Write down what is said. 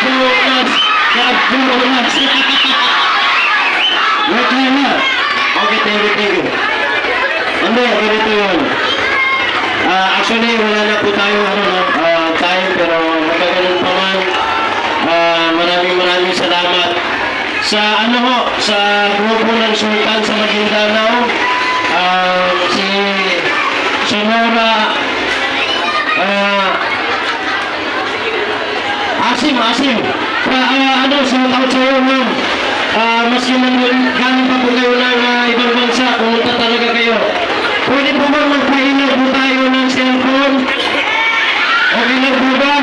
Bunas. Sarap Bunas. Wait lang na. Okay, thank you. Hindi, ganito yun. Actually, wala na po tayo time, pero magkaganon pa man. Maraming salamat sa sa grupo ng Sultan sa Maguindanao. Si Sonora, Asim. Shout out sa iyo, ma'am. Maski galing pa po kayo ng ibang bansa, pumunta talaga kayo. Pwede po ba magpahinag po tayo ng cellphone? Okay na po ba?